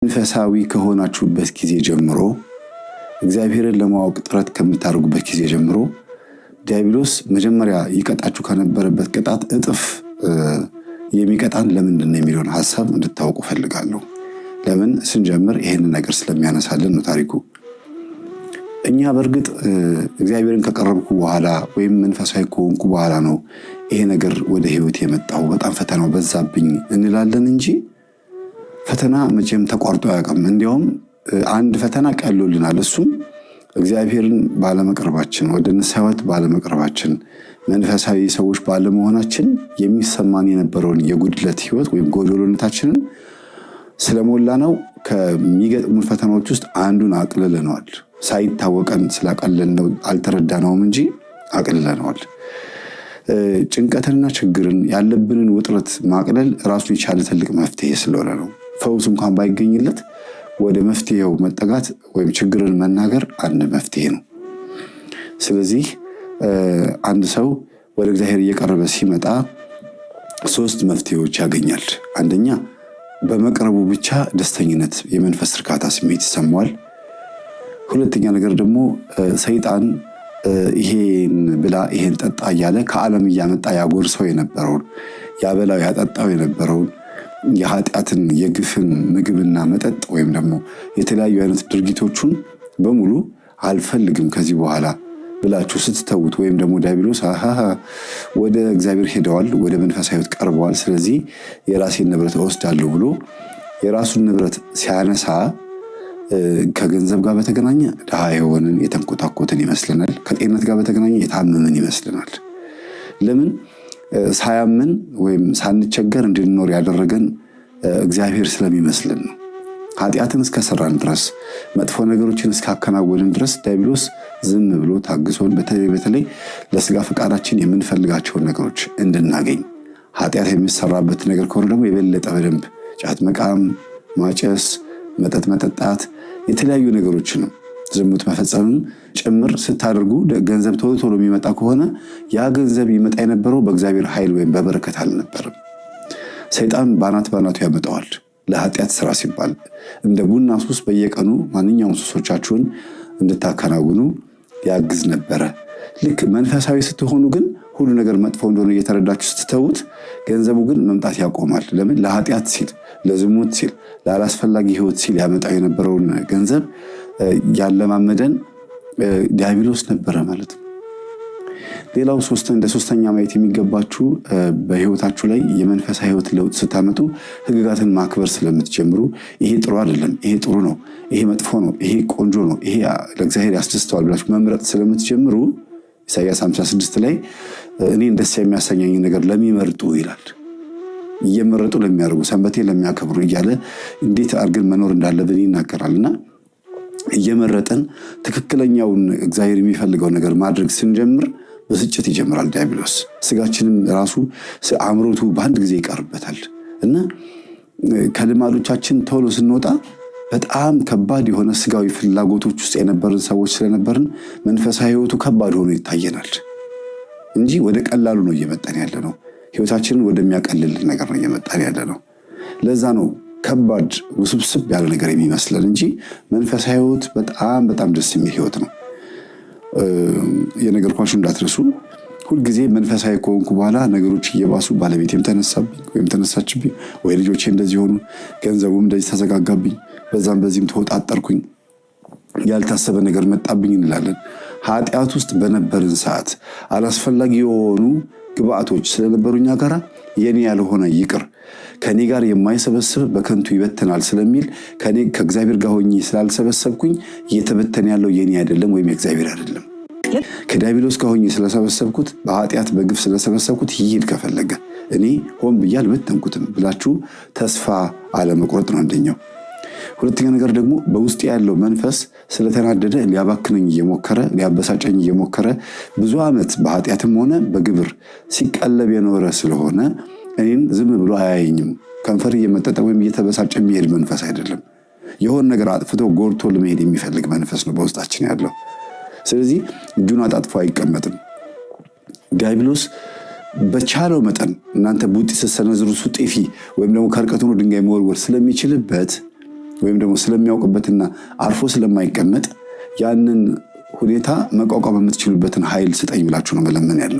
መንፈሳዊ ከሆናችሁበት ጊዜ ጀምሮ እግዚአብሔርን ለማወቅ ጥረት ከምታደርጉበት ጊዜ ጀምሮ ዲያብሎስ መጀመሪያ ይቀጣችሁ ከነበረበት ቅጣት እጥፍ የሚቀጣን ለምንድን ነው የሚለውን ሐሳብ እንድታውቁ ፈልጋለሁ። ለምን ስንጀምር ይሄን ነገር ስለሚያነሳልን ነው ታሪኩ። እኛ በርግጥ እግዚአብሔርን ከቀረብኩ በኋላ ወይም መንፈሳዊ ከሆንኩ በኋላ ነው ይሄ ነገር ወደ ህይወት የመጣው በጣም ፈተናው በዛብኝ እንላለን እንጂ ፈተና መቼም ተቋርጦ አያውቅም። እንዲያውም አንድ ፈተና ቀሎልናል። እሱም እግዚአብሔርን ባለመቅረባችን ወደ ንስሐ ባለመቅረባችን መንፈሳዊ ሰዎች ባለመሆናችን የሚሰማን የነበረውን የጉድለት ህይወት ወይም ጎዶሎነታችንን ስለሞላ ነው ከሚገጥሙ ፈተናዎች ውስጥ አንዱን አቅልለነዋል። ሳይታወቀን ስላቀለልነው አልተረዳነውም እንጂ አቅልለነዋል። ጭንቀትንና ችግርን ያለብንን ውጥረት ማቅለል ራሱን የቻለ ትልቅ መፍትሄ ስለሆነ ነው። ፈውስ እንኳን ባይገኝለት ወደ መፍትሄው መጠጋት ወይም ችግርን መናገር አንድ መፍትሄ ነው። ስለዚህ አንድ ሰው ወደ እግዚአብሔር እየቀረበ ሲመጣ 3 መፍትሄዎች ያገኛል። አንደኛ በመቅረቡ ብቻ ደስተኝነት የመንፈስ እርካታ ስሜት ይሰማዋል። ሁለተኛ ነገር ደግሞ ሰይጣን ይሄን ብላ ይሄን ጠጣ እያለ ከዓለም እያመጣ ያጎርሰው የነበረውን ያበላው ያጠጣው የነበረውን የኃጢአትን የግፍን ምግብና መጠጥ ወይም ደግሞ የተለያዩ አይነት ድርጊቶቹን በሙሉ አልፈልግም ከዚህ በኋላ ብላችሁ ስትተውት ወይም ደግሞ ዲያብሎስ ወደ እግዚአብሔር ሄደዋል፣ ወደ መንፈሳዊ ሕይወት ቀርበዋል፣ ስለዚህ የራሴን ንብረት እወስዳለሁ ብሎ የራሱን ንብረት ሲያነሳ ከገንዘብ ጋር በተገናኘ ድሃ የሆንን የተንኮታኮትን ይመስልናል። ከጤንነት ጋር በተገናኘ የታመምን ይመስልናል። ለምን ሳያምን ወይም ሳንቸገር እንድንኖር ያደረገን እግዚአብሔር ስለሚመስልን ነው። ኃጢአትን እስከሰራን ድረስ መጥፎ ነገሮችን እስካከናወንን ድረስ ዲያብሎስ ዝም ብሎ ታግሶን በተለይ ለስጋ ፈቃዳችን የምንፈልጋቸውን ነገሮች እንድናገኝ ኃጢአት የሚሰራበት ነገር ከሆነ ደግሞ የበለጠ በደንብ ጫት መቃም፣ ማጨስ፣ መጠጥ መጠጣት የተለያዩ ነገሮች ነው ዝሙት መፈጸምም ጭምር ስታደርጉ ገንዘብ ቶሎ የሚመጣ ከሆነ ያ ገንዘብ ይመጣ የነበረው በእግዚአብሔር ኃይል ወይም በበረከት አልነበረም። ሰይጣን ባናቱ ያመጣዋል ለኃጢአት ስራ ሲባል። እንደ ቡና ሱስ በየቀኑ ማንኛውም ሱሶቻችሁን እንድታከናውኑ ያግዝ ነበረ። ልክ መንፈሳዊ ስትሆኑ ግን ሁሉ ነገር መጥፎ እንደሆነ እየተረዳችሁ ስትተውት ገንዘቡ ግን መምጣት ያቆማል። ለምን? ለኃጢአት ሲል፣ ለዝሙት ሲል፣ ላላስፈላጊ ህይወት ሲል ያመጣው የነበረውን ገንዘብ ያለማመደን ዲያብሎስ ነበረ ማለት ነው። ሌላው እንደ ሶስተኛ ማየት የሚገባችሁ በህይወታችሁ ላይ የመንፈሳዊ ህይወት ለውጥ ስታመጡ ህግጋትን ማክበር ስለምትጀምሩ ይሄ ጥሩ አይደለም፣ ይሄ ጥሩ ነው፣ ይሄ መጥፎ ነው፣ ይሄ ቆንጆ ነው፣ ይሄ ለእግዚአብሔር ያስደስተዋል ብላችሁ መምረጥ ስለምትጀምሩ ኢሳይያስ 56 ላይ እኔን ደስ የሚያሰኘኝ ነገር ለሚመርጡ ይላል። እየመረጡ ለሚያደርጉ ሰንበቴን ለሚያከብሩ እያለ እንዴት አድርገን መኖር እንዳለብን ይናገራልና እየመረጠን ትክክለኛውን እግዚአብሔር የሚፈልገው ነገር ማድረግ ስንጀምር በስጭት ይጀምራል ዲያብሎስ። ስጋችንም ራሱ አእምሮቱ በአንድ ጊዜ ይቀርበታል እና ከልማዶቻችን ቶሎ ስንወጣ በጣም ከባድ የሆነ ስጋዊ ፍላጎቶች ውስጥ የነበርን ሰዎች ስለነበርን መንፈሳዊ ህይወቱ ከባድ ሆኖ ይታየናል እንጂ ወደ ቀላሉ ነው እየመጣን ያለ ነው። ህይወታችንን ወደሚያቀልልን ነገር ነው እየመጣን ያለ ነው። ለዛ ነው ከባድ ውስብስብ ያለ ነገር የሚመስለን እንጂ መንፈሳዊ ህይወት በጣም ደስ የሚል ህይወት ነው። የነገርኳችሁ እንዳትረሱ። ሁልጊዜ መንፈሳዊ ከሆንኩ በኋላ ነገሮች እየባሱ ባለቤቴም ተነሳብኝ ወይም ተነሳችብኝ፣ ወይ ልጆቼ እንደዚህ ሆኑ፣ ገንዘቡም እንደዚህ ተዘጋጋብኝ፣ በዛም በዚህም ተወጣጠርኩኝ፣ ያልታሰበ ነገር መጣብኝ እንላለን። ኃጢአት ውስጥ በነበርን ሰዓት አላስፈላጊ የሆኑ ግብአቶች ስለነበሩኛ ጋራ የኔ ያልሆነ ይቅር፣ ከኔ ጋር የማይሰበስብ በከንቱ ይበተናል ስለሚል ከእግዚአብሔር ጋር ሆኜ ስላልሰበሰብኩኝ እየተበተነ ያለው የኔ አይደለም ወይም የእግዚአብሔር አይደለም። ከዲያብሎስ ጋር ሆኜ ስለሰበሰብኩት በኃጢአት በግፍ ስለሰበሰብኩት ይሄድ ከፈለገ እኔ ሆን ብዬ አልበተንኩትም ብላችሁ ተስፋ አለመቁረጥ ነው አንደኛው። ሁለተኛ ነገር ደግሞ በውስጥ ያለው መንፈስ ስለተናደደ ሊያባክነኝ እየሞከረ ሊያበሳጨኝ እየሞከረ ብዙ ዓመት በኃጢአትም ሆነ በግብር ሲቀለብ የኖረ ስለሆነ እኔን ዝም ብሎ አያየኝም። ከንፈር እየመጠጠ ወይም እየተበሳጨ የሚሄድ መንፈስ አይደለም። የሆነ ነገር አጥፍቶ ጎርቶ ለመሄድ የሚፈልግ መንፈስ ነው በውስጣችን ያለው። ስለዚህ እጁን አጣጥፎ አይቀመጥም። ዲያብሎስ በቻለው መጠን እናንተ ቡጢ ስትሰነዝሩ ሱጤፊ ወይም ደግሞ ከርቀት ሆኖ ድንጋይ መወርወር ስለሚችልበት ወይም ደግሞ ስለሚያውቅበትና አርፎ ስለማይቀመጥ ያንን ሁኔታ መቋቋም የምትችሉበትን ኃይል ስጠኝ ብላችሁ ነው መለመን ያለው።